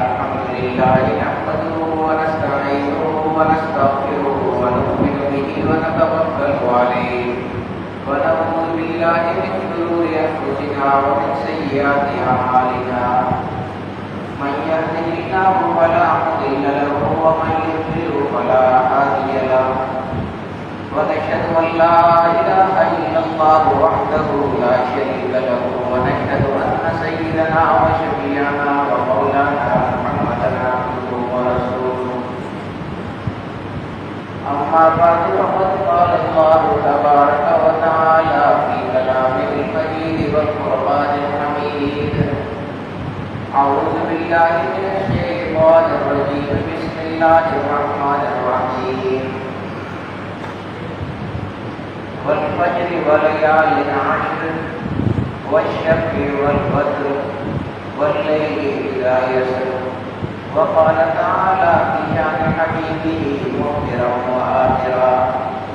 الحمد لله نحمده ونستعينه ونستغفره ونؤمن به ونتوكل عليه ونعوذ بالله من شرور أنفسنا ومن سيئات أعمالنا من يهده الله فلا مضل له ومن يضلل فلا هادي له ونشهد أن لا إله إلا الله وحده لا شريك له ونشهد أن سيدنا وشفيعنا ومولانا محمدا عبده ورسوله أما بعد فقد قال الله تبارك وتعالى في كلامه المجيد والقرآن الحميد أعوذ بالله من الشيطان الرجيم بسم الله الرحمن الرحيم والفجر وليال عشر والشفع والوتر والليل إذا يسر وقال تعالى في شأن حبيبه مخبرا وآخرا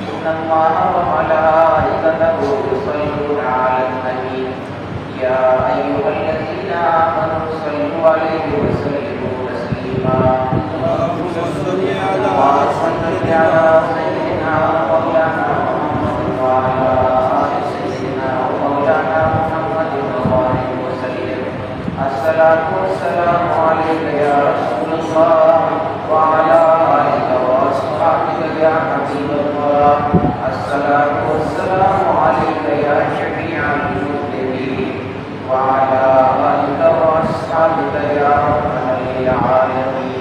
إن الله وملائكته يصلون على النبي يا أيها الذين آمنوا صلوا عليه وسلموا تسليما اللهم صل على سيدنا مولانا وعلى آل سيدنا ومولانا محمد وبارك وسلم الصلاة والسلام عليك يا رسول الله وعلى آلك وأصحابك يا حبيب الله الصلاة والسلام عليك يا شفيع المذنبين وعلى آلك وأصحابك يا رحمة للعالمين.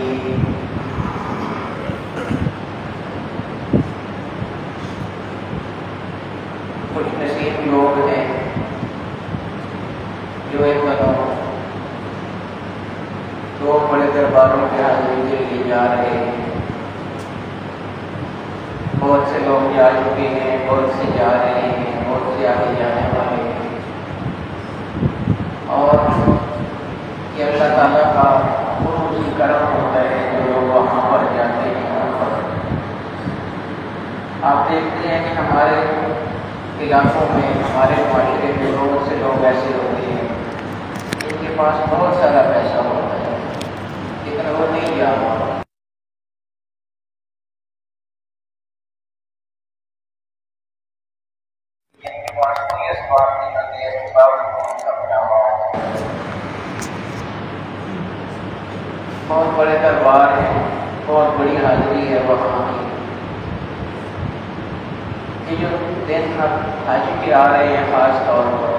کچھ نصیب لوگ ہیں جو ایک دو بڑے درباروں کے حاضری کے لیے جا رہے ہیں. بہت سے لوگ جا چکے ہیں, بہت سے جا رہے ہیں, بہت سے آگے جانے والے ہیں. اور یہ اللہ تعالیٰ کا خصوصی کرم ہوتا ہے جو لوگ وہاں پر جاتے ہیں. آپ دیکھتے ہیں کہ ہمارے علاقوں میں, ہمارے معاشرے میں بہت سے لوگ ایسے ہوتے ہیں جن کے پاس بہت سارا پیسہ ہوتا ہے لیکن وہ نہیں جا پاتا. بہت بڑے دربار ہیں, بہت بڑی حاضری ہے وہاں کی. یہ جو دن حج کے آ رہے ہیں خاص طور پر,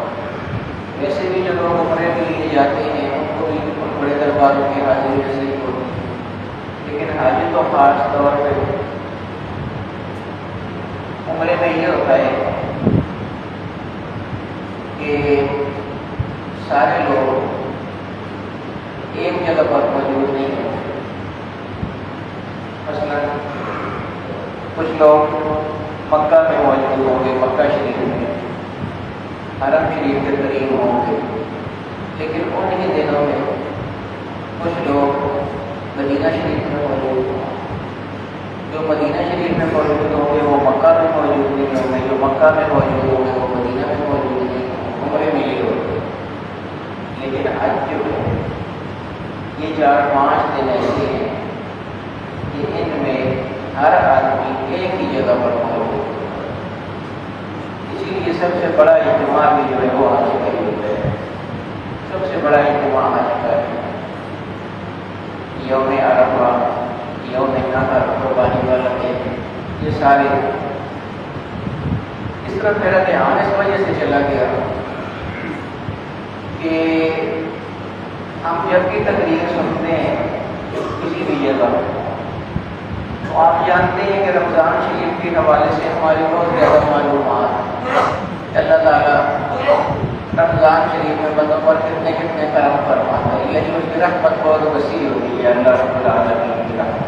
ویسے بھی جو لوگ عمرے کے لیے جاتے ہیں ان کو بھی بڑے درباروں کی حاضری ویسے ہی ہوتی ہے, لیکن حج تو خاص طور پہ عمرے میں یہ ہوتا ہے کہ سارے لوگ ایک جگہ پر موجود نہیں ہوتے. مثلا کچھ لوگ مکہ میں موجود ہوں گے, مکہ شریف میں, حرم شریف کے قریب ہوں گے, لیکن انہیں دنوں میں کچھ لوگ مدینہ شریف میں موجود ہوں گے. جو مدینہ شریف میں موجود ہوں گے وہ مکہ میں موجود نہیں ہوں گے, جو مکہ میں موجود ہوں گے وہ مدینہ میں موجود نہیں ہوں گے. عمرے میں یہ ہوتے ہیں. لیکن حج جو ہے یہ 4-5 دن ایسے ہیں کہ ان میں ہر آدمی ایک ہی جگہ پر موجود ہے. اسی لیے سب سے بڑا اجتماع بھی جو ہے وہ حج کا ہی ہوتا ہے. سب سے بڑا اجتماع حج کا ہے. یوم عرفہ, یوم نحر, قربانی والا دن, یہ سارے اس کا میرا دھیان اس وجہ سے چلا گیا کہ ہم جب بھی تقریر سنتے ہیں کسی بھی جگہ تو آپ جانتے ہیں کہ رمضان شریف کے حوالے سے ہماری بہت زیادہ معلومات. اللہ تعالیٰ رمضان شریف میں بندوں پر کتنے کتنے کرم فرماتا ہے, یعنی اس کی رحمت بہت وسیع ہوتی ہے. اللہ رب العالمین کی رحمت,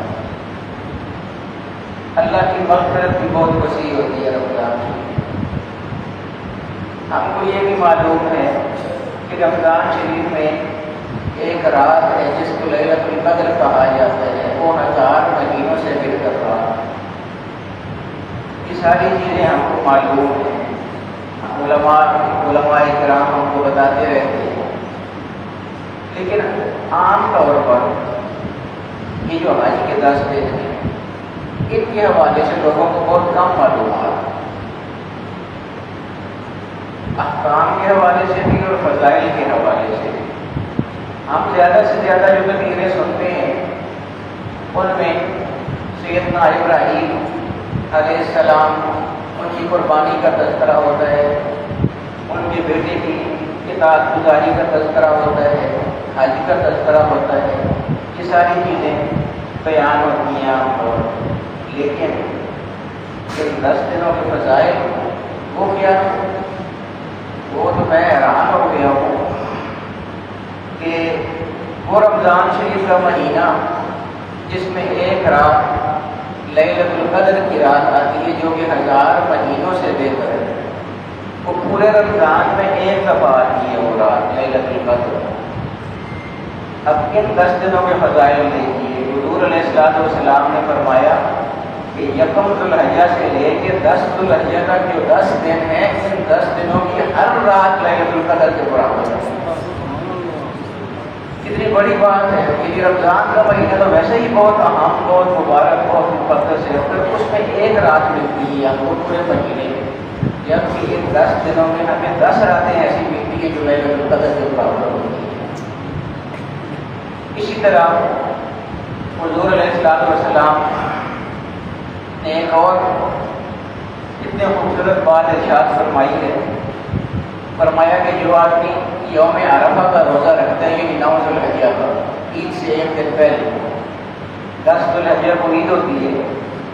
اللہ کی مغفرت بھی بہت وسیع ہوتی ہے رمضان شریف. ہم کو یہ بھی معلوم ہے کہ رمضان شریف میں ایک رات ہے جس کو لیلۃ القدر کہا جاتا ہے, وہ 1000 مہینوں سے بہتر رات. یہ ساری چیزیں ہم کو معلوم ہیں. علماء کرام ہم کو بتاتے رہتے ہیں لیکن عام طور پر یہ جو حج کے 10 دن ہیں ان کے حوالے سے لوگوں کو بہت کم معلومات، احکام کے حوالے سے بھی اور فضائل کے حوالے سے بھی۔ ہم زیادہ سے زیادہ جو تقریریں سنتے ہیں ان میں سیدنا ابراہیم علیہ السلام ان کی قربانی کا تذکرہ ہوتا ہے، ان کے بیٹے کی اطاعت گزاری کا تذکرہ ہوتا ہے، حج کا تذکرہ ہوتا ہے، یہ ساری چیزیں بیان ہوتی ہیں عام طور پر۔ لیکن ان 10 دنوں کے فضائل وہ کیا ہے؟ وہ تو میں حیران ہو گیا ہوں کہ وہ رمضان شریف کا مہینہ جس میں ایک رات لیلۃ القدر کی رات آتی ہے جو کہ 1000 مہینوں سے بہتر ہے، وہ پورے رمضان میں ایک دفعہ آتی ہے وہ رات لیلۃ القدر۔ اب ان 10 دنوں کے فضائل دیکھیے، حضور علیہ السلام نے فرمایا کہ یکم ذو الحجہ سے لے کے 10 ذو الحجہ تک جو 10 دن ہیں ان 10 دنوں کی ہر رات لیلۃ القدر کے برابر ہے۔ کتنی بڑی بات ہے کہ رمضان کا مہینہ تو ویسے ہی بہت اہم، بہت مبارک، بہت مقدس ہے، پھر اس میں ایک رات ملتی ہے ہم کو پورے مہینے میں، جبکہ ان 10 دنوں میں ہمیں 10 راتیں ایسی ملتی ہیں جو لیلۃ القدر کے برابر ہوتی ہیں۔ اسی طرح حضور علیہ السلام نے ایک اور اتنے خوبصورت بات ارشاد فرمائی ہے، فرمایا کہ جو آدمی یوم عرفہ کا روزہ رکھتا ہے یعنی 9 ذو الحجہ کا، عید سے ایک دن پہلے، 10 ذو الحجہ کو عید ہوتی ہے،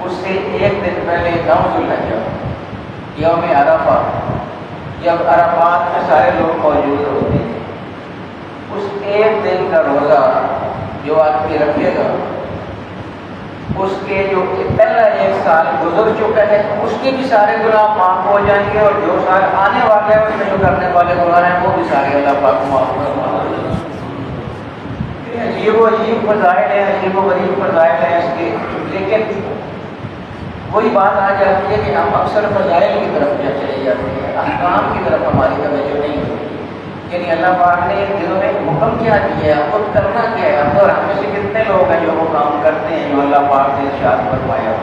اس سے ایک دن پہلے 9 ذو الحجہ یوم عرفہ، جب عرفات میں سارے لوگ موجود ہوتے ہیں، اس ایک دن کا روزہ جو آدمی رکھے گا اس کے جو پہلا 1 سال گزر چکا ہے اس کے بھی سارے گناہ معاف ہو جائیں گے، اور جو سال آنے والے ہیں اس میں جو کرنے والے گناہ ہیں وہ بھی سارے اللہ پاک معاف فرما دیں گے۔ عجیب و عجیب فضائل ہیں، عجیب و غریب فضائل ہیں اس کے، لیکن وہی بات آ جاتی ہے کہ ہم اکثر فضائل کی طرف چلے جاتے ہیں، احکام کی طرف ہماری توجہ نہیں ہوتی۔ یعنی اللہ پاک نے ان دنوں میں حکم کیا دیا ہے، خود کرنا کیا ہے، اور ہم میں سے کتنے لوگ ہیں جو وہ کام کرتے ہیں جو اللہ پاک نے ارشاد فرمایا؟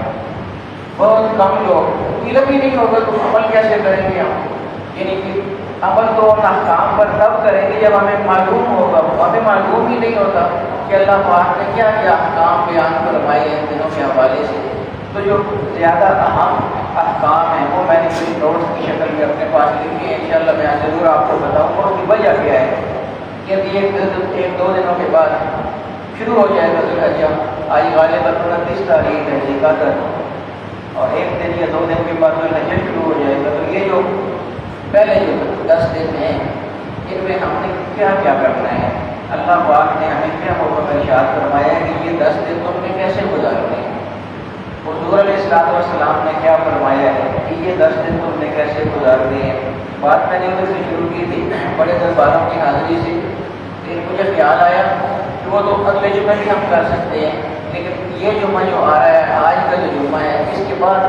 بہت کم لوگ، علم ہی نہیں ہوگا تو عمل کیسے کریں گے ہم؟ یعنی کہ عمل تو ہم احکام پر تب کریں گے جب ہمیں معلوم ہوگا، ہمیں معلوم ہی نہیں ہوتا کہ اللہ پاک نے کیا کیا احکام بیان فرمائے ہیں ان دنوں کے حوالے سے۔ تو جو زیادہ اہم احکام ہیں وہ میں نے کچھ نوٹس کی شکل میں اپنے پاس لکھے ہیں، انشاءاللہ میں ضرور آپ کو بتاؤں گا۔ اس کی وجہ کیا ہے کہ ابھی 1-2 دنوں کے بعد شروع ہو جائے گا ذو الحجہ، آج غالباً 29 تاریخ ہے ذی القعدہ، اور 1 دن یا 2 دن کے بعد ذو الحجہ شروع ہو جائے گا۔ تو یہ جو پہلے جو 10 دن ہیں ان میں ہم نے کیا کیا کرنا ہے؟ اللہ پاک نے ہمیں کیا حکم ارشاد فرمایا ہے کہ یہ 10 دن تم نے کیسے گزارنے ہیں؟ حضور علیہ السلام نے کیا فرمایا ہے کہ یہ 10 دن تم نے کیسے گزارنے ہیں؟ بات میں نے ادھر سے شروع کی تھی بڑے درباروں کی حاضری سے، لیکن مجھے خیال آیا کہ وہ تو اگلے جمعے بھی ہم کر سکتے ہیں، لیکن یہ جمعہ جو آ رہا ہے آج کا جو جمعہ ہے اس کے بعد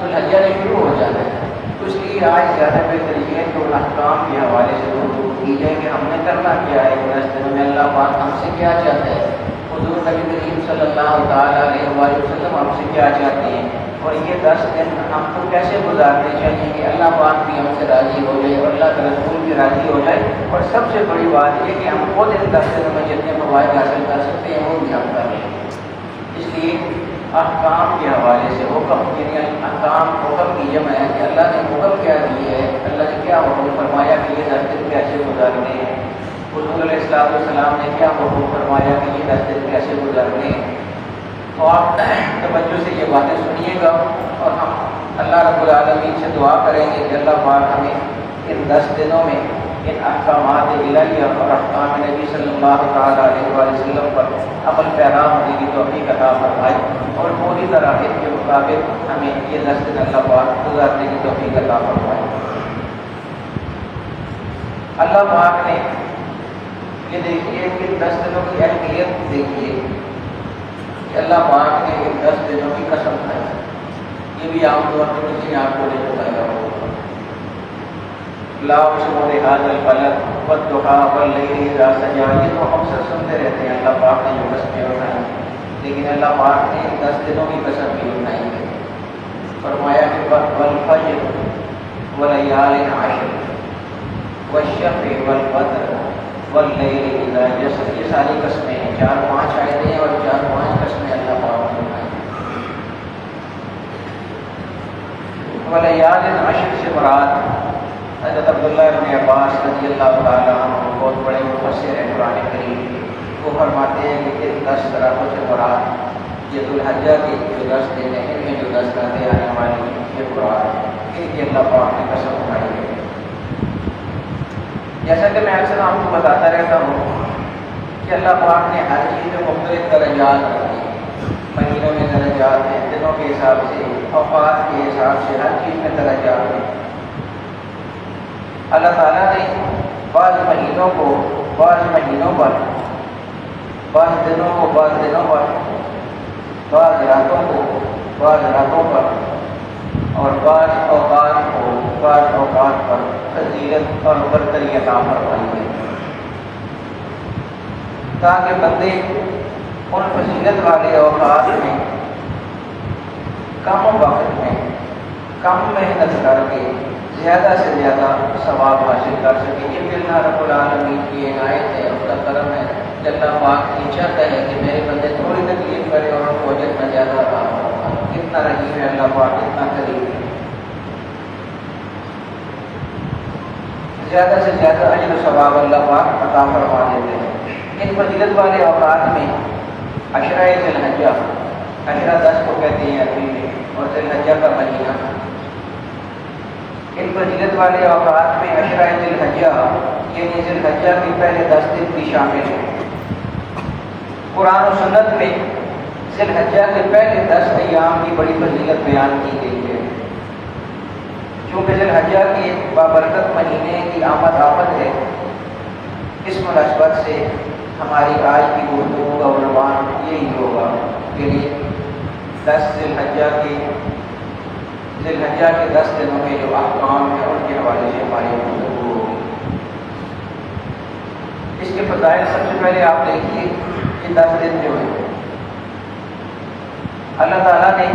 ذو الحجہ نے شروع ہو جانا ہے، تو اس لیے آج زیادہ بہتر یہ ہے کہ احکام کے حوالے سے گفتگو کی جائے کہ ہم نے کرنا کیا ہے 10 دنوں میں، اللہ پاک ہم سے کیا چاہتا ہے، حضور نبی کریم صلی اللہ تعالیٰ علیہ وآلہ وسلم ہم سے کیا چاہتے ہیں، اور یہ 10 دن ہم کو کیسے گزارنے چاہیے کہ اللہ پاک بھی ہم سے راضی ہو جائے اور اللہ کے رسول بھی راضی ہو جائے، اور سب سے بڑی بات یہ کہ ہم خود ان 10 دنوں میں جتنے فوائد حاصل کر سکتے ہیں وہ بھی ہم کر لیں۔ اس لیے احکام کے حوالے سے حکم، یعنی احکام حکم کی جمع ہے کہ اللہ نے حکم کیا دیا ہے، اللہ نے کیا حکم فرمایا کہ یہ 10 دن کیسے گزارنے ہیں، حضور علیہ السلام نے کیا حکم فرمایا کہ یہ 10 دن کیسے گزارنے ہیں۔ تو آپ توجہ سے یہ باتیں سنیے گا، اور ہم اللہ رب العالمین سے دعا کریں گے کہ اللہ پاک ہمیں ان 10 دنوں میں ان احکامات الہیہ اور احکام نبی صلی اللہ تعالیٰ علیہ وآلہ وسلم پر عمل پیرا ہونے کی توفیق عطا فرمائے، اور پوری طرح ان کے مطابق ہمیں یہ 10 دن اللہ پاک گزارنے کی توفیق عطا فرمائے۔ اللہ پاک نے یہ دیکھیے کہ 10 دنوں کی اہمیت دیکھیے کہ اللہ پاک نے ان 10 دنوں کی قسم کھائی، یہ بھی عام طور پر کسی نے آپ کو نہیں بتایا ہوگا۔ لا اقسم بهذا البلد والضحى واللیل اذا سجى، یہ تو ہم سب سنتے رہتے ہیں اللہ پاک نے جو قسمیں اٹھائی، لیکن اللہ پاک نے 10 دنوں کی قسم بھی اٹھائی ہے۔ فرمایا کہ والفجر وليال عشر والشفع والوتر واللیل اذا یسر، یہ ساری قسمیں ہیں، 4-5 آیتیں ہیں اور 4-5 قسمیں اللہ پاک نے اٹھائی۔ ولیال عشر سے مراد حضرت عبداللہ ابن عباس رضی اللہ تعالیٰ عنہ بہت بڑے مفسر ہیں قرآن کریم کے، وہ فرماتے ہیں کہ ان 10 راتوں سے مراد یہ ذوالحجہ کے جو 10 دن ہیں، ان میں جو 10 راتیں آنے والی ہیں یہ مراد ہے، ان کی اللہ پاک نے قسم اٹھائی ہے۔ جیسا کہ میں اکثر آپ کو بتاتا رہتا ہوں کہ اللہ پاک نے ہر چیز میں مختلف درجات رکھے ہیں، مہینوں میں درجات ہیں، دنوں کے حساب سے، اوقات کے حساب سے، ہر چیز میں درجات ہیں۔ اللہ تعالیٰ نے بعض مہینوں کو بعض مہینوں پر، بعض دنوں کو بعض دنوں پر، بعض راتوں کو بعض راتوں پر، اور بعض اوقات کو بعض اوقات پر فضیلت اور برتری عطا فرمائی ہے، تاکہ بندے ان فضیلت والے اوقات میں کم وقت میں کم محنت کر کے زیادہ سے زیادہ ثواب حاصل کر سکے۔ یہ اللہ رب العالمین کی عنایت ہے، اس کا کرم ہے کہ اللہ پاک یہ چاہتا ہے کہ میرے بندے تھوڑی تکلیف کرے اور ان کو اجر میں زیادہ عطا فرمائے۔ کتنا رحیم ہے اللہ پاک، کتنا کریم ہے، زیادہ سے زیادہ اجر و ثواب اللہ پاک عطا فرما دیتے ہیں۔ ان فضیلت والے اوقات میں عشرہ ذی الحجہ، عشرہ 10 کو کہتے ہیں عربی میں، اور ذی الحجہ کا مہینہ، ان فضیلت والے اوقات میں عشرہ ذی الحجہ یعنی ذی الحجہ کے پہلے 10 دن بھی شامل ہیں۔ قرآن و سنت میں ذی الحجہ کے پہلے 10 ایام کی بڑی فضیلت بیان کی گئی ہے، چونکہ ذی الحجہ کے بابرکت مہینے کی آمد ہے، اس مناسبت سے ہماری آج کی گفتگو کا عنوان یہی ہوگا کہ 10 ذی الحجہ کے 10 دنوں میں جو احکام ہیں ان کے حوالے سے ہماری گفتگو ہوگی۔ اس کے فضائل سب سے پہلے آپ دیکھیے کہ 10 دن جو ہیں اللہ تعالیٰ نے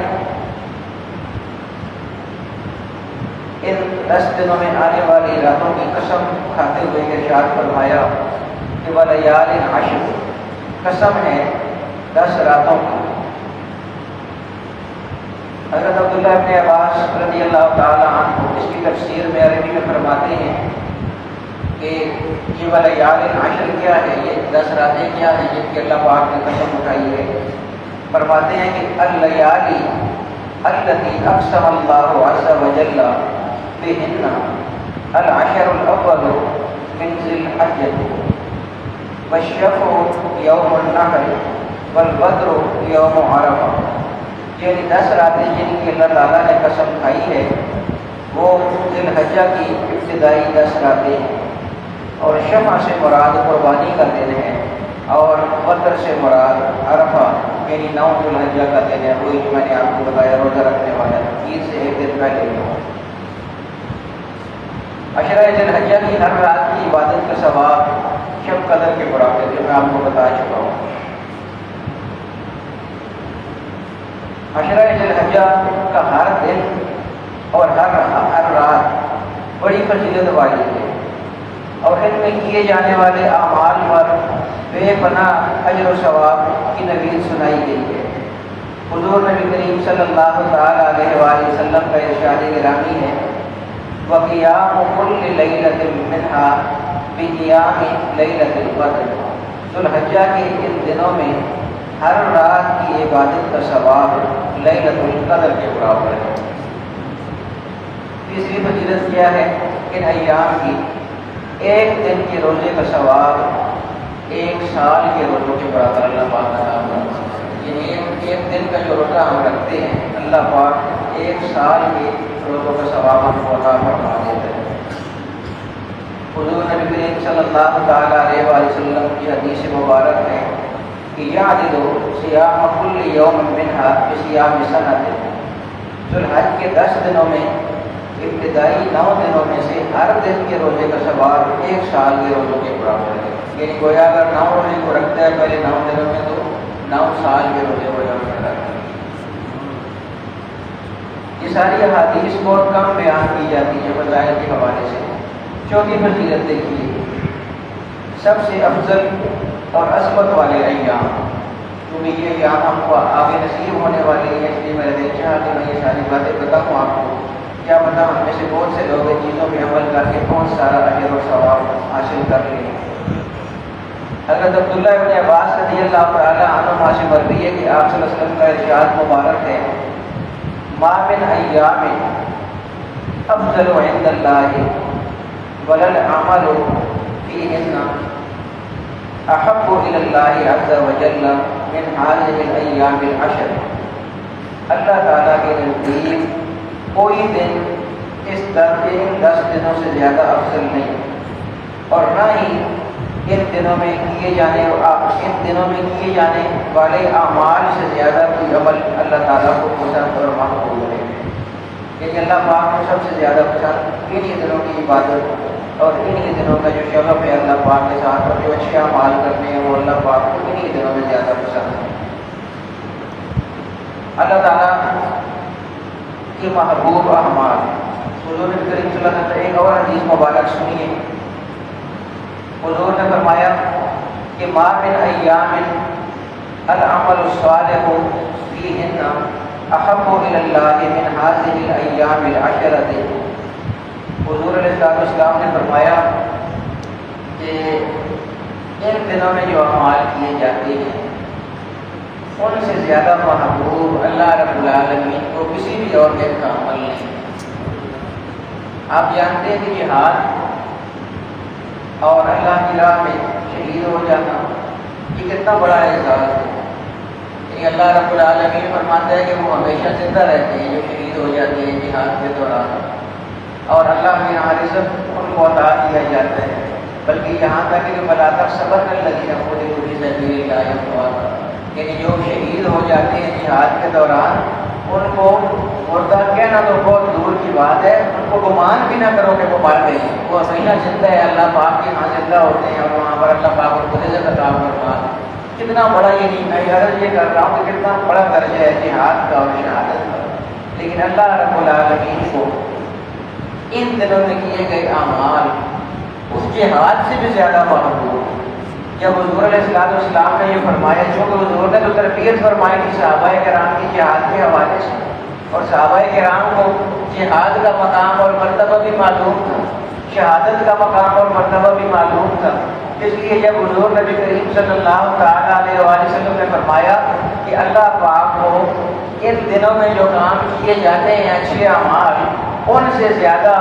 ان 10 دنوں میں آنے والی راتوں کی قسم کھاتے ہوئے ارشاد فرمایا کہ ولیال عشر، قسم ہے 10 راتوں کی۔ حضرت عبداللہ ابن عباس رضی اللہ تعالیٰ عنہ اس کی تفسیر میں عربی میں فرماتے ہیں کہ یہ ولیال عشر کیا ہے، یہ 10 راتیں کیا ہیں جن کی اللہ پاک نے قسم اٹھائی ہے۔ فرماتے ہیں کہ اللیالی التی اقسم اللہ عز وجل بہن العشر الاول من ذی الحجۃ والشفع یوم النحر والبدر یوم عرفہ، یعنی 10 راتیں جن کی اللہ تعالیٰ نے قسم کھائی ہے وہ ذی الحجہ کی ابتدائی 10 راتیں ہیں، اور شفع سے مراد قربانی کا دن ہے، اور بدر سے مراد عرفہ یعنی 9 ذی الحجہ کا دن ہے، وہی جو میں نے آپ کو بتایا روزہ رکھنے والا عید سے 1 دن پہلے ہو۔ عشرہ ذی الحجہ کی ہر رات کی عبادت کا ثواب شب قدر کے برابر ہے، جو میں آپ کو بتا چکا ہوں۔ عشرہ ذی الحجہ کا ہر دن اور ہر رات بڑی فضیلت والی ہے، اور ان میں کیے جانے والے اعمال پر بے پناہ اجر و ثواب کی نوید سنائی گئی ہے۔ حضور نبی کریم صلی اللہ تعالیٰ علیہ وآلہ وسلم کا ارشاد گرامی ہے وَقِيَامُ كُلِّ لَيْلَةٍ مِّنْهَا بِقِيَامِ لَيْلَةِ الْقَدْرِ، ذو الحجہ کے ان دنوں میں ہر رات کی عبادت کا ثواب لیلۃ القدر کے برابر ہے۔ تیسری فضیلت کیا ہے؟ ان ایام کی ایک دن کے روزے کا ثواب 1 سال کے روزوں کے برابر اللہ پاک عطا فرماتا ہے، یعنی ایک دن کا جو روزہ ہم رکھتے ہیں اللہ پاک 1 سال کے روزوں کا ثواب ہم کو عطا فرما دیتا ہے۔ حضور نبی کریم صلی اللہ تعالیٰ علیہ وآلہ وسلم کی حدیث مبارک ہے کہ یعدل صیام کل یوم منہا بصیام سنۃ، ذو الحج کے 10 دنوں میں ابتدائی 9 دنوں میں سے ہر دن کے روزے کا ثواب 1 سال کے روزوں کے برابر ہے. یعنی گویا اگر 9 روزے کو رکھتا ہے پہلے 9 دنوں میں تو 9 سال کے روزے ہو جاتے ہیں. یہ ساری احادیث بہت کم بیان کی جاتی ہے فضائل کے حوالے سے. چوتھی فضیلت دیکھیے، سب سے افضل اور عظمت والے ایام، کیونکہ یہ ایام ہم کو آگے نصیب ہونے والے ہیں، اس لیے میرا دل چاہا کہ میں یہ ساری باتیں بتاؤں آپ کو. کیا پتہ ہم میں سے بہت سے لوگ ان چیزوں پہ عمل کر کے بہت سارا اجر و ثواب حاصل کر لیں. حضرت عبداللہ ابن عباس رضی اللہ تعالیٰ عنہما سے مروی ہے کہ آپ صلی اللہ علیہ وسلم کا ارشاد مبارک ہے، ما من ایام افضل عند اللہ ولا العمل فیہن احب الی اللہ عز وجل من هذه الایام العشر. اللہ تعالیٰ کے نزدیک کوئی دن اس طرح ان 10 دنوں سے زیادہ افضل نہیں، اور نہ ہی ان دنوں میں کیے جانے والے اعمال سے زیادہ کوئی عمل اللہ تعالیٰ کو پسند اور محبوب ہے. یعنی اللہ پاک کو سب سے زیادہ پسند انہی دنوں کی عبادت اور انہی دنوں کا جو شغف ہے اللہ پاک کے ساتھ، اور جو اچھے اعمال کرنے ہیں وہ اللہ پاک کو انہی دنوں میں زیادہ پسند ہے. اللہ تعالیٰ کی محبوب اعمال، حضور کریم صلی اللہ علیہ وسلم ایک اور حدیث مبارک سنیے. حضور نے فرمایا کہ ما من ایام العمل الصالح فیہن احب الی اللہ من هذه الایام العشرۃ. حضور علیہ السلام نے فرمایا کہ ان دنوں میں جو اعمال کیے جاتے ہیں ان سے زیادہ محبوب اللہ رب العالمین کو کسی بھی اور دن کا عمل نہیں. آپ جانتے ہیں کہ جہاد اور اللہ کی راہ میں شہید ہو جانا یہ کتنا بڑا اعزاز ہے. یعنی اللہ رب العالمین فرماتا ہے کہ وہ ہمیشہ زندہ رہتے ہیں جو شہید ہو جاتے ہیں جہاد کے دوران، اور اللہ کے یہاں رزق ان کو عطا کیا جاتا ہے. بلکہ یہاں تک کہ بلا صبر الذین قتلوا فی سبیل اللہ اموات، یعنی جو شہید ہو جاتے ہیں جہاد کے دوران ان کو مردہ کہنا تو بہت دور کی بات ہے، ان کو گمان بھی نہ کرو کہ وہ مر گئے ہیں، وہ ہمیشہ زندہ ہے، اللہ پاک کے یہاں زندہ ہوتے ہیں اور وہاں پر اللہ پاک ان کو رزق عطا فرماتا ہے. کتنا بڑا میں عرض یہ کر رہا ہوں کہ کتنا بڑا درجہ ہے جہاد کا اور شہادت کا. لیکن اللہ رب العالمین کو ان دنوں میں کیے گئے اعمال اس جہاد سے بھی زیادہ محبوب. جب حضور علیہ السلام نے یہ فرمایا، چونکہ حضور نے تو تربیت فرمائی تھی صحابہ کرام کی جہاد کے حوالے سے، اور صحابہ کرام کو جہاد کا مقام اور مرتبہ بھی معلوم تھا، شہادت کا مقام اور مرتبہ بھی معلوم تھا. اس لیے جب حضور نبی کریم صلی اللہ تعالیٰ علیہ وآلہ وسلم نے فرمایا کہ اللہ پاک کو ان دنوں میں جو کام کیے جاتے ہیں اچھے اعمال ان سے زیادہ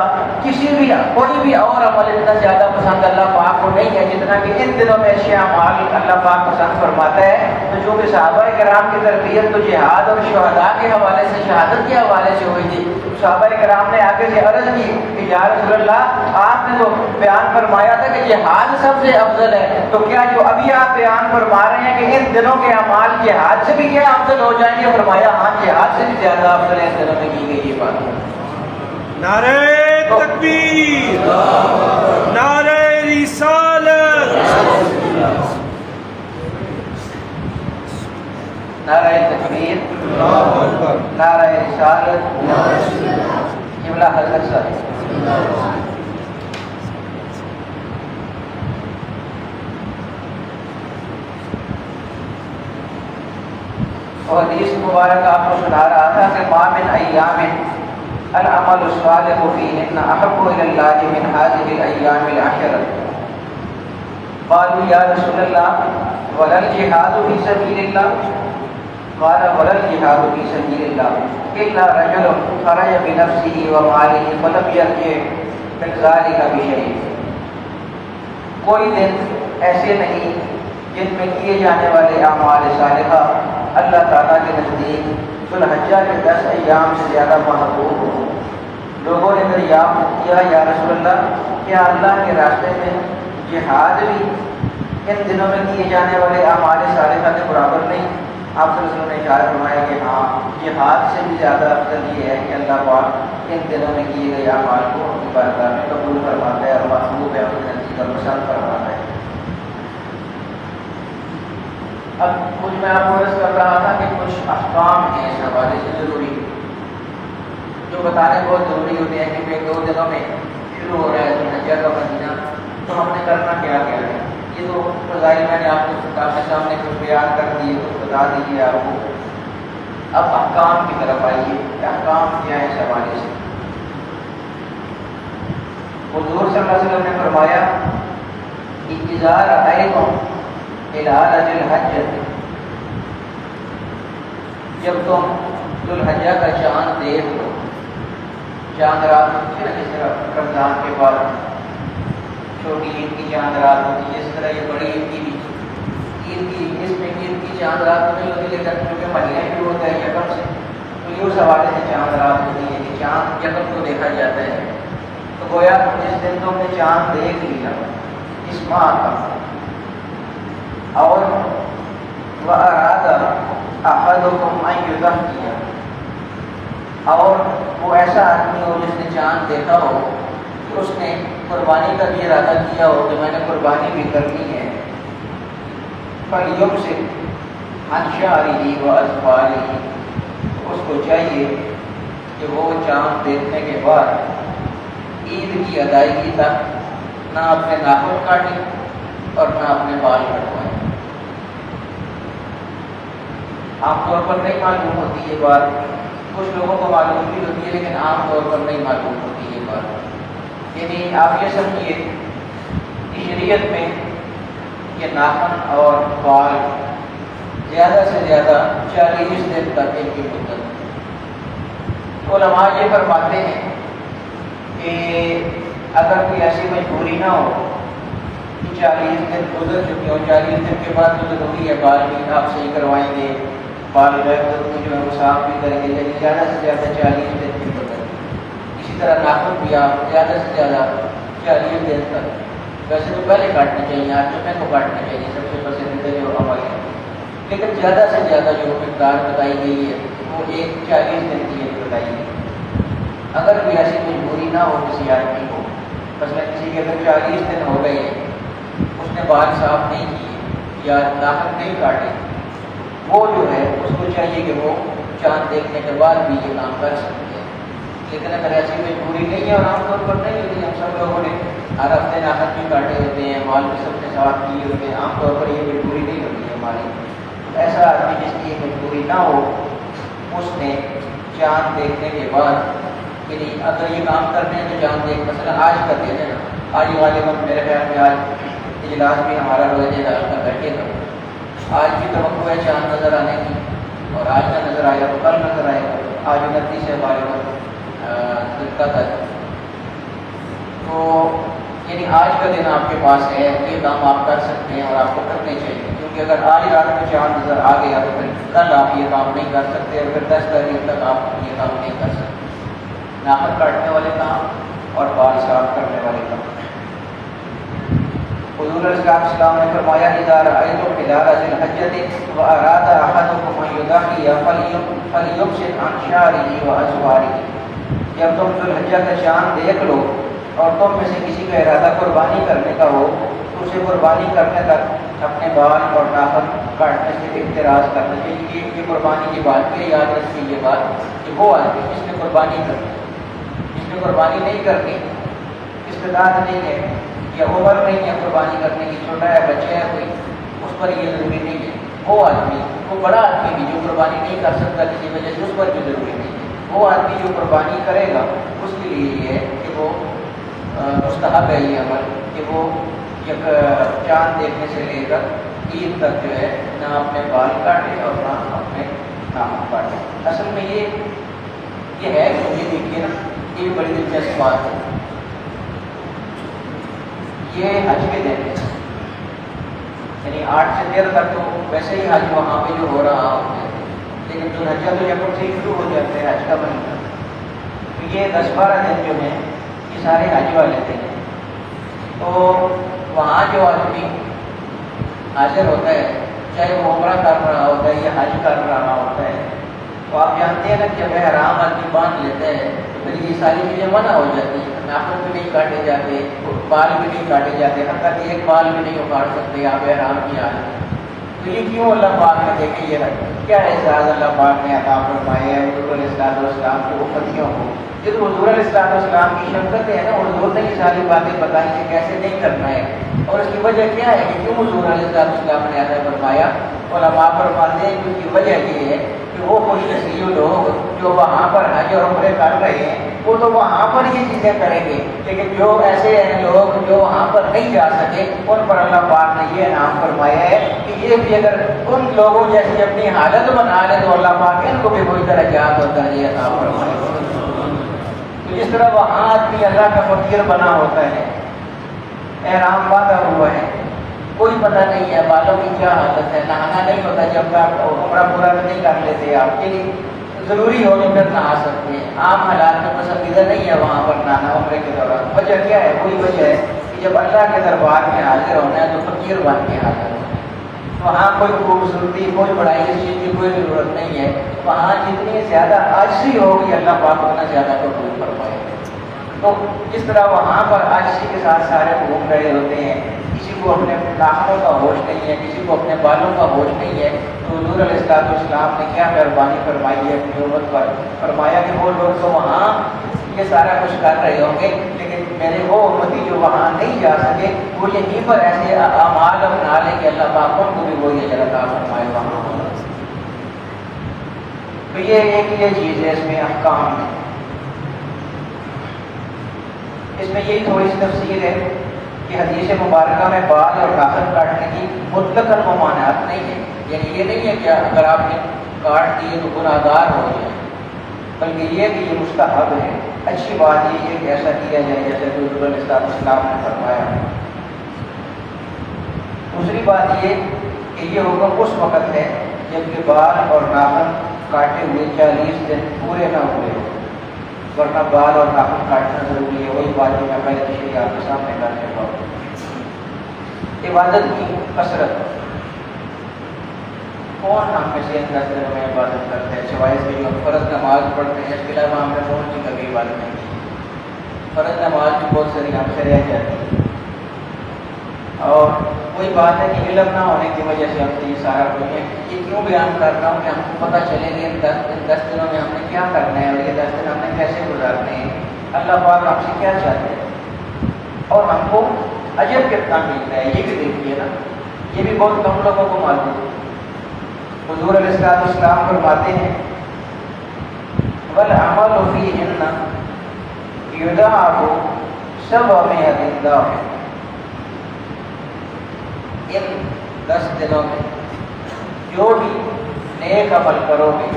کوئی بھی اور عمل اتنا زیادہ پسند اللہ پاک کو نہیں ہے جتنا کہ ان دنوں میں اچھے اعمال اللہ پاک پسند فرماتا ہے. تو چونکہ صحابہ کرام کی تربیت تو جہاد اور شہداء کے حوالے سے، شہادت کے حوالے سے ہوئی تھی، صحابہ کرام نے آگے سے عرض کی کہ یا رسول اللہ آپ نے تو بیان فرمایا تھا کہ جہاد سب سے افضل ہے، تو کیا جو ابھی آپ بیان فرما رہے ہیں کہ ان دنوں کے اعمال جہاد سے بھی کیا افضل ہو جائیں گے؟ فرمایا ہاں، جہاد سے بھی زیادہ افضل ہے ان دنوں میں کی گئی یہ بات. نعرہ تکبیر، نعرہ رسالت، نعرہ تکبیر، نعرہ رسالت، قبلہ حضرت صاحب. اور حدیث مبارک آپ کو سنا رہا تھا کہ ما من ایام العمل الصالح فیہن احب الی اللہ من هذه الایام العشرۃ. قالوا یا رسول اللہ ولا الجہاد فی سبیل اللہ؟ قال ولا الجہاد فی سبیل اللہ الا رجل خرج بنفسه وماله فلم یرجع من ذلک بشیء. کوئی دن ایسے نہیں جن میں کیے جانے والے اعمال صالحہ اللہ تعالیٰ کے نزدیک ذوالحجہ کے 10 ایام سے زیادہ محبوب ہو. لوگوں نے دریافت کیا یا رسول اللہ کیا اللہ کے راستے میں جہاد بھی ان دنوں میں کیے جانے والے اعمال صالحہ کے برابر نہیں؟ آپ صلی اللہ علیہ وسلم نے اشارہ فرمایا کہ ہاں یہ حج سے بھی زیادہ افضل یہ ہے کہ اللہ پاک ان دنوں میں کیے گئے اعمال کو اپنی بارگاہ میں قبول فرماتا ہے اور محبوب ہے اپنے نزدیک اور پسند فرماتا ہے۔ اب کچھ میں آپ کو عرض کر رہا تھا کہ کچھ احکام ہیں اس حوالے سے ضروری جو بتانے بہت ضروری ہوتے ہیں کہ 2 دنوں میں شروع ہو رہا ہے ذوالحجہ کا مہینہ، تو ہم نے کرنا کیا کیا ہے۔ یہ تو فضائل میں نے آپ کو آپ کے سامنے کچھ بیان کر دیے، کچھ بتا دیجیے آپ کو۔ اب احکام کی طرف آئیے، احکام کیا ہے اس حوالے سے۔ حضور صلی اللہ علیہ وسلم نے فرمایا کہ اذا رأیتم ہلال ذی الحجہ، جب تم ذوالحجہ کا چاند دیکھ لو، چاند رات ہوتی ہے نا، جس طرح رمضان کے بعد چھوٹی عید کی چاند رات ہوتی ہے، اس طرح یہ بڑی عید کی بھی اس میں عید کی چاند رات نہیں ہوتی، لیکن کیونکہ مہینہ بھی ہوتا ہے یکم سے، تو یہ اس حوالے سے چاند رات ہوتی ہے کہ چاند یکم کو دیکھا جاتا ہے۔ تو گویا جس دن تم نے چاند دیکھ لیا اس ماہ کا، اور وَأَرَادَ أَحَدُكُمْ أَن يُضَحِّيَ، اور وہ ایسا آدمی ہو جس نے چاند دیکھا ہو کہ اس نے قربانی کا بھی ارادہ کیا ہو کہ میں نے قربانی بھی کرنی ہے، فَلْيُمْسِكْ عَنْ شَعْرِهِ وَأَظْفَارِهِ، اس کو چاہیے کہ وہ چاند دیکھنے کے بعد عید کی ادائیگی تک نہ اپنے ناخن کاٹے اور نہ اپنے بال کٹوائے۔ عام طور پر نہیں معلوم ہوتی یہ بات، کچھ لوگوں کو معلوم بھی ہوتی ہے لیکن عام طور پر نہیں معلوم ہوتی یہ بات۔ یعنی آپ یہ سمجھیے کہ شریعت میں یہ ناخن اور بال زیادہ سے زیادہ 40 دن تک ان کی مدت۔ علماء یہ فرماتے ہیں کہ اگر کوئی ایسی مجبوری نہ ہو کہ 40 دن گزر چکے ہو، 40 دن کے بعد تو ضروری ہے بال بھی آپ صحیح کروائیں گے، بال جو ہے وہ صاف بھی کریں گے، لیکن زیادہ سے زیادہ 40 دن کی مدت۔ اسی طرح ناخن بھی آپ زیادہ سے زیادہ 40 دن تک، ویسے تو پہلے کاٹنے چاہیے، آپ جمعے کو کاٹنے چاہیے، سب سے پسندیدہ جو عمل ہے، لیکن زیادہ سے زیادہ جو مقدار بتائی گئی ہے وہ 40 دن کی بتائی گئی۔ اگر کوئی ایسی مجبوری نہ ہو کسی آدمی کو، مثلا کسی کے اگر 40 دن ہو گئے ہیں، اس نے بال صاف نہیں کیے یا ناخن نہیں کاٹے، وہ جو ہے اس کو چاہیے کہ وہ چاند دیکھنے کے بعد بھی یہ کام کر سکتے ہیں۔ لیکن اگر ایسی مجبوری نہیں ہے اور عام طور پر نہیں ہوتی، ہم سب لوگوں نے ہر ہفتے ناخن بھی کاٹے ہوتے ہیں، بال بھی سب نے صاف کیے ہوتے ہیں، عام طور پر یہ مجبوری نہیں ہوتی ہے ہماری۔ ایسا آدمی جس کی یہ مجبوری نہ ہو، اس نے چاند دیکھنے کے بعد، یعنی اگر یہ کام کرنے ہیں تو چاند دیکھ، مثلا آج کا دن ہے نا، آج والے وقت میرے خیال میں آج اجلاس بھی ہمارا روزہ دار کا بیٹھے گا، آج بھی توقع ہے چاند نظر آنے کی، اور آج نہ نظر آئے گا تو کل نظر آئے گا، آج 29 ہے ہمارے وقت کا تک، تو یعنی آج کا دن آپ کے پاس ہے، یہ کام آپ کر سکتے ہیں اور آپ کو کرنے چاہیے، کیونکہ اگر آج رات میں چاند نظر آ گیا تو پھر کل آپ یہ کام نہیں کر سکتے، اور پھر 10 تاریخ تک آپ یہ کام نہیں کر سکتے۔ ناخن کاٹنے والے کام اور بال صاف کرنے والے کام۔ حضور علیہ السلام نے فرمایا اذا رأیتم ہلال ذی الحجۃ واراد احدکم ان یضحی فلیمسک عن شعرہ واظفارہ، جب تم ذوالحجہ کا چاند دیکھ لو اور تم میں سے کسی کا ارادہ قربانی کرنے کا ہو تو اسے قربانی کرنے تک اپنے بال اور ناخن کاٹنے سے احتراز کرنا چاہیے۔ یہ قربانی کی بات ہے، یاد رکھیے یہ بات کہ وہ آدمی جس نے قربانی کرنی، جس نے قربانی نہیں کرنی، استطاعت نہیں ہے یا عمر نہیں ہے قربانی کرنے کی، چھوٹا ہے بچہ ہے کوئی، اس پر یہ ضروری نہیں ہے۔ وہ آدمی، وہ بڑا آدمی بھی جو قربانی نہیں کر سکتا کسی وجہ سے، اس پر بھی ضروری نہیں ہے۔ وہ آدمی جو قربانی کرے گا اس کے لیے یہ ہے کہ وہ مستحب ہے یہ عمل کہ وہ چاند دیکھنے سے لے کر عید تک جو ہے نہ اپنے بال کاٹے اور نہ اپنے ناخن کاٹے۔ اصل میں یہ ہے کہ یہ دیکھیے نا، یہ بھی بڑی دلچسپ بات ہے، یہ حج کے دن ہے، یعنی 8 سے 13 تک تو ویسے ہی حج وہاں پہ جو ہو رہا ہوتا ہے، لیکن ذوالحجہ تو یکم سے ہی شروع ہو جاتے ہیں حج کا مہینہ، تو یہ 10-12 دن جو ہیں یہ سارے حج والے دن ہیں۔ تو وہاں جو آدمی حاضر ہوتا ہے چاہے وہ عمرہ کر رہا ہوتا ہے یا حج کر رہا ہوتا ہے، تو آپ جانتے ہیں نا کہ جب احرام آدمی باندھ لیتے ہیں تو پھر یہ ساری چیزیں منع ہو جاتی ہیں، ناخن بھی نہیں کاٹے جاتے، بال بھی نہیں کاٹے جاتے، حتیٰ کہ ایک بال بھی نہیں اکھاڑ سکتے آپ احرام کی حالت میں۔ تو یہ کیوں اللہ پاک نے دیکھے یہ کیا اعزاز اللہ پاک نے عطا فرمایا ہے حضور علیہ السلام کی امتیوں کو؟ یہ تو حضور علیہ السلام کی شفقت ہے نا، حضور نے یہ ساری باتیں بتائی کہ کیسے نہیں کرنا ہے، اور اس کی وجہ کیا ہے کہ کیوں حضور علیہ السلام نے عطا فرمایا؟ علماء فرماتے ہیں کہ اس کی وجہ یہ ہے کہ وہ خوش نصیب لوگ جو وہاں پر حج اور عمرے کر رہے ہیں وہ تو وہاں پر یہ چیزیں کریں گے، لیکن جو ایسے ہیں لوگ جو وہاں پر نہیں جا سکے ان پر اللہ پاک نے یہ انعام فرمایا ہے کہ یہ بھی اگر ان لوگوں جیسی اپنی حالت بنا لے تو اللہ پاک ان کو بھی کوئی درجات اور درجے عطا فرمائے۔ تو جس طرح وہاں آدمی اللہ کا فقیر بنا ہوتا ہے، احرام باندھا ہوا ہے، کوئی پتہ نہیں ہے بالوں کی کیا حالت ہے، نہانا نہیں ہوتا جب تک عمرہ پورا نہیں کر لیتے آپ کے لیے ضروری ہو تو پھر نہا سکتے ہیں، عام حالات میں پسندیدہ نہیں ہے وہاں پر نہانا عمرے کے دوران۔ وجہ کیا ہے؟ وہی وجہ ہے کہ جب اللہ کے دربار میں حاضر ہونا ہے تو فقیر بن کے حاضر ہونا ہے، وہاں کوئی خوبصورتی کوئی بڑائی اس چیز کی کوئی ضرورت نہیں ہے، وہاں جتنی زیادہ عاجزی ہوگی اللہ پاک اتنا زیادہ قبول فرمائے گا۔ تو جس طرح وہاں پر عاجزی کے ساتھ سارے گھوم رہے ہوتے ہیں، کسی کو اپنے ناخنوں کا ہوش نہیں ہے، کسی کو اپنے بالوں کا ہوش نہیں ہے، تو حضور علیہ السلام نے کیا مہربانی فرمائی ہے اپنی امت پر؟ فرمایا کہ وہ لوگ تو وہاں یہ سارا کچھ کر رہے ہوں گے لیکن میرے وہ امتی جو وہاں نہیں جا سکے وہ یہیں پر ایسے اعمال اپنا لیں کہ اللہ پاک ان کو بھی وہ یہ عطا فرمائے وہاں۔ تو یہ چیز ہے اس میں احکام میں، اس میں یہی تھوڑی سی تفصیل ہے کہ حدیث مبارکہ میں بال اور ناخن کاٹنے کی مطلقاً ممانعت نہیں ہے، یعنی یہ نہیں ہے کہ اگر آپ نے کاٹ دیے تو گناہ گار ہو جائے، بلکہ یہ کہ یہ مستحب ہے، اچھی بات یہ ہے کہ ایسا کیا جائے جیسے حضور علیہ السلام نے فرمایا۔ دوسری بات یہ کہ یہ حکم اس وقت ہے جب کہ بال اور ناخن کاٹے ہوئے 40 دن پورے نہ ہوئے ہو، ورنہ بال اور ناخن کاٹنا ضروری ہے، وہی بات جو میں پہلے تشریح آپ کے سامنے کر چکا ہوں۔ عبادت کی کثرت، کون ہم میں سے ان 10 دنوں میں عبادت کرتے ہیں سوائے اس کے جو فرض نماز پڑھتے ہیں، اس کے علاوہ ہم نے کون سی کبھی عبادت نہیں کی؟ فرض نماز بھی بہت ساری ہم سے رہ جاتی ہے، اور وہی بات ہے کہ علم نہ ہونے کی وجہ سے ہم سے یہ سارا کچھ ہے۔ یہ کیوں بیان کر رہا ہوں کہ ہم کو پتہ چلے کہ ان 10 دنوں میں ہم نے کیا کرنا ہے اور یہ 10 دن ہم نے کیسے گزارنے ہیں، اللہ پاک ہم سے کیا چاہتے ہیں اور ہم کو اجر کتنا مل رہا ہے، یہ بھی دیکھیے نا، یہ بھی بہت کم لوگوں کو معلوم ہے۔ حضور علیہ السلام فرماتے ہیں وَالْعَمَلُ فِيهِنَّ يُضَاعَفُ 700 ضِعْفٍ، ان 10 دنوں میں جو بھی نیک عمل کرو گے،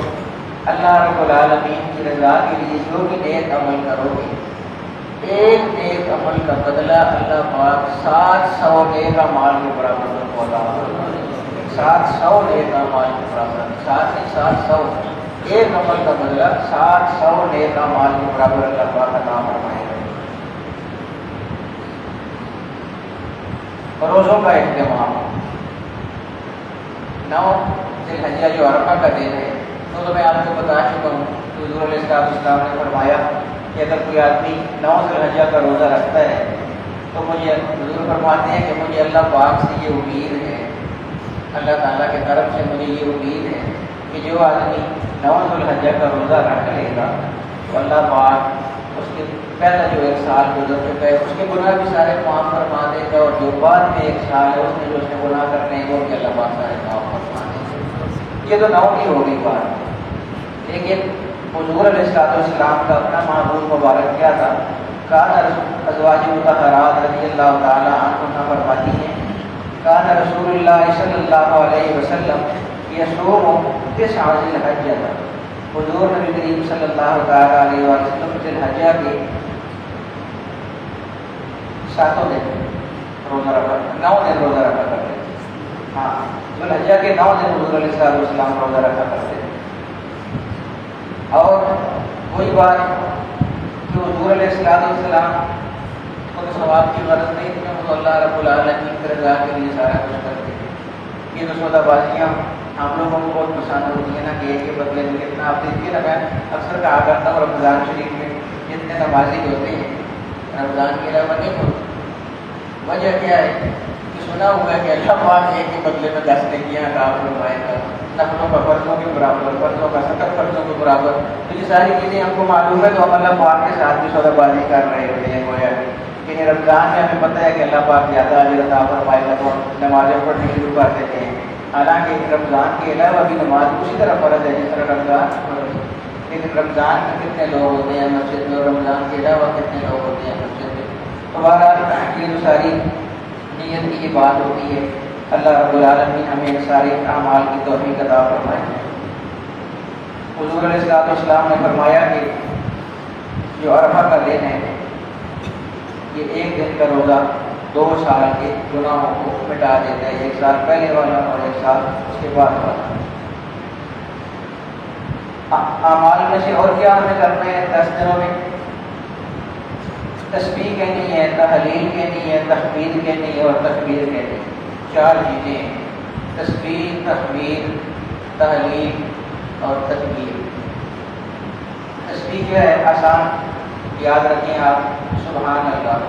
اللہ رب العالمین کی رضا کے لیے جو بھی نیک عمل کرو گے، ایک نیک عمل کا بدلہ اللہ پاک 700 نیک اعمال کے برابر عطا فرمائے گا۔ 700 نیک اعمال کے برابر، 700 ایک عمل کا بدلہ 700 نیک اعمال کے برابر اللہ پاک عطا فرمائے گا۔ روزوں کا اہتمام، 9 ذی الحجہ جو عرفہ کا دن ہے، تو میں آپ کو بتا چکا ہوں کہ حضور علیہ السلام نے فرمایا کہ اگر کوئی آدمی 9 ذی الحجہ کا روزہ رکھتا ہے تو مجھے حضور فرماتے ہیں کہ مجھے اللہ پاک سے یہ امید ہے، اللہ تعالیٰ کے طرف سے مجھے یہ امید ہے کہ جو آدمی 9 ذی الحجہ کا روزہ رکھ لے گا تو اللہ پاک اس کے پہلا جو 1 سال گزر چکا ہے اس کے گناہ بھی سارے معاف فرما دے گا، اور جو بعد میں 1 سال ہے اس میں جو اس نے گناہ کرنے ہیں وہ بھی اللہ پاک سارے معاف فرما دے گا۔ یہ تو 9 کی ہوگی بات، لیکن حضور علیہ السلام کا اپنا معبود مبارک کیا تھا؟ کان ازواج مطہرات رضی اللہ تعالیٰ عنہا فرماتی ہیں کان رسول اللہ صلی اللہ علیہ وسلم یصوم 9 ذی الحجہ، حضور نبی کریم صلی اللہ تعالیٰ علیہ وسلم ذی الحجہ کے 7 دن روزہ رکھا، 9 دن روزہ رکھا کرتے تھے۔ ہاں، ذی الحجہ کے 9 دن حضور علیہ السلام روزہ رکھا کرتے تھے۔ اور وہی بات کہ حضور علیہ السلام کو ثواب کی غرض نہیں تھی، وہ اللہ رب العالمین کی رضا کے لیے سارا کچھ کرتے تھے۔ یہ تو سودا بازیاں ہم لوگوں کو بہت پسند ہوتی ہیں نا کہ ایک کے بدلے میں کتنا آپ دیکھ کے لگائیں. اکثر کہا کرتا ہوں رمضان شریف میں جتنے نمازی ہوتے ہیں رمضان کے علاوہ نہیں ہوتے. وجہ کیا ہے کہ سنا ہوا ہے کہ اللہ پاک ایک کے بدلے میں 10 نیکیاں عطا فرمائے گا. نفلوں کا فرضوں کے برابر، فرضوں کا 70 فرضوں کے برابر. تو یہ ساری چیزیں ہم کو معلوم ہے تو ہم اللہ پاک کے ساتھ بھی سودا بازی کر رہے ہوتے ہیں. گویا کہ رمضان میں ہمیں پتہ ہے کہ اللہ پاک زیادہ اجر عطا فرمائے گا تو نمازیں پڑھنی شروع کر دیتے ہیں. حالانکہ رمضان کے علاوہ بھی نماز اسی طرح فرض ہے جس طرح رمضان فرض. لیکن رمضان میں کتنے لوگ ہوتے ہیں مسجد میں اور رمضان کے علاوہ کتنے لوگ ہوتے ہیں مسجد میں. تو بہرحال یہ جو ساری نیت کی یہ بات ہوتی ہے. اللہ رب العالمین ہمیں سارے اعمال کی توفیق عطا فرمائے. حضور علیہ السلام نے فرمایا کہ جو عرفہ کا دن ہے یہ ایک دن کا روزہ 2 سال کے گناہوں کو مٹا دیتا ہے. 1 سال پہلے والا اور 1 سال اس کے بعد والا. اعمال میں سے اور کیا ہمیں کرنا ہے 10 دنوں میں؟ تسبیح کہنی ہے، تحلیل کہنی ہے، تحمید کہنی ہے اور تکبیر کہنی ہے. 4 چیزیں: تسبیح، تحمید، تحلیل اور تکبیر. تسبیح کیا ہے؟ آسان، یاد رکھیں آپ، سبحان اللہ.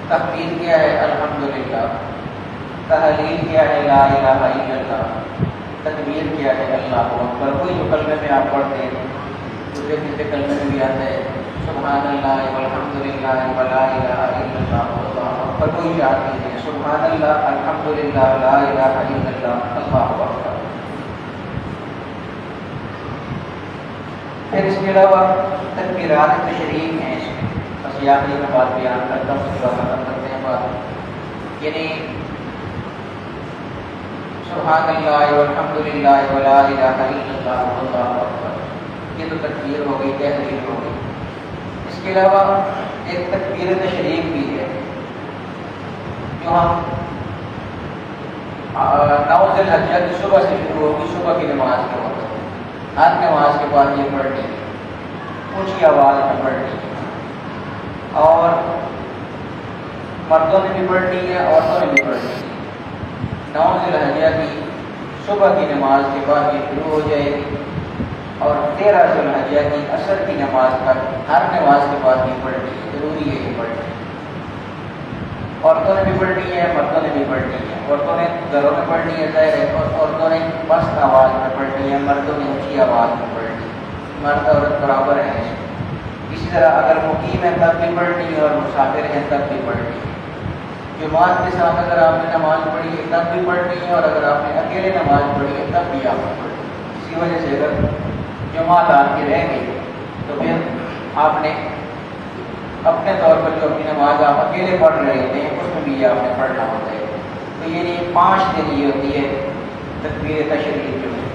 تحمید کیا ہے؟ الحمدللہ. تحلیل کیا ہے؟ لا الہ الا اللہ. تکبیر کیا ہے؟ اللہ اکبر. کوئی جو کلمے میں آپ پڑھتے ہیں دوسرے تیسرے کلمے میں بھی آتا ہے سبحان اللہ والحمدللہ ولا الہ الا اللہ واللہ اکبر. کوئی یاد نہیں ہے سبحان اللہ، الحمدللہ، لا الہ الا اللہ، اللہ اکبر. پھر اس کے علاوہ تکبیرات تشریف ہیں. اس میں بس یہ آخری میں بات بیان کرتا ہوں، اس کے بعد ختم کرتے ہیں بات. یعنی سبحان اللہ والحمدللہ ولا الہ الا اللہ واللہ اکبر، یہ تو تکبیر ہو گئی، تحلیل ہو گئی. اس کے علاوہ ایک تکبیر تشریف بھی ہے جو ہم 9 ذی الحجہ کی صبح سے شروع ہوگی. صبح کی نماز کے وقت ہر نماز کے بعد یہ پڑھنی ہے، اونچی آواز میں پڑھنی ہے. اور مردوں نے بھی پڑھنی ہے، عورتوں نے بھی پڑھنی ہے. 9 ذی الحجہ کی صبح کی نماز کے بعد یہ شروع ہو جائے گی اور 13 ذی الحجہ کی عصر کی نماز تک ہر نماز کے بعد یہ پڑھنی ہے. ضروری ہے یہ پڑھنی. عورتوں نے بھی پڑھنی ہے، مردوں نے بھی پڑھنی ہے. عورتوں نے گھروں میں پڑھنی ہے ظاہر ہے، اور عورتوں نے مست آواز میں پڑھنی ہے، مردوں نے اونچی آواز میں پڑھنی ہے. مرد عورت برابر ہیں. اسی طرح اگر مقیم ہے تب بھی پڑھنی ہے اور مسافر ہے تب بھی پڑھنی ہے. جماعت کے ساتھ اگر آپ نے نماز پڑھی ہے تب بھی پڑھنی ہے اور اگر آپ نے اکیلے نماز پڑھی ہے تب بھی آپ نے پڑھنی ہے. اسی وجہ سے اگر جماعت آپ کی رہ گئی تو پھر آپ نے اپنے طور پر جو اپنی نماز آپ اکیلے پڑھ رہے ہوتے ہیں اس میں بھی یہ آپ نے پڑھنا ہوتا ہے. تو یہ 5 دن یہ ہوتی ہے تکبیر تشریف جو ہے.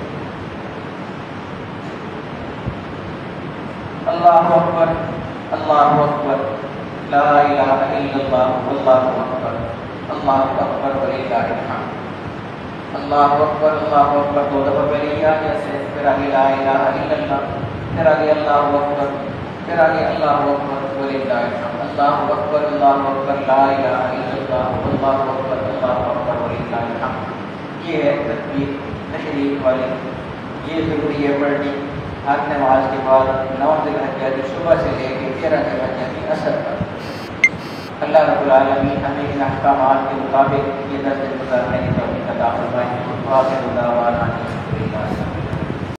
اللہ اکبر، اللہ اکبر، لا الہ الا اللہ، اللہ اکبر، اللہ اکبر وللہ الحمد. اللہ اکبر، اللہ اکبر 2 دفعہ پہلے یہ آگے سے، پھر آگے لا الہ الا اللہ، پھر آگے اللہ اکبر، پھر آگے اللہ اکبر وللہ الحمد. اللہ اکبر، اللہ اکبر، لا الہ الا اللہ، اللہ اکبر، اللہ اکبر وللہ الحمد. یہ ہے تکبیر تشریف والی. یہ ضروری ہے پڑھنی ہر نماز کے بعد 9 ذی الحجہ کی صبح سے لے کے 13 ذی الحجہ کی عصر تک. اللہ رب العالمین ہمیں ان احکامات کے مطابق یہ 10 دن گزارنے کی توفیق عطا فرمائے.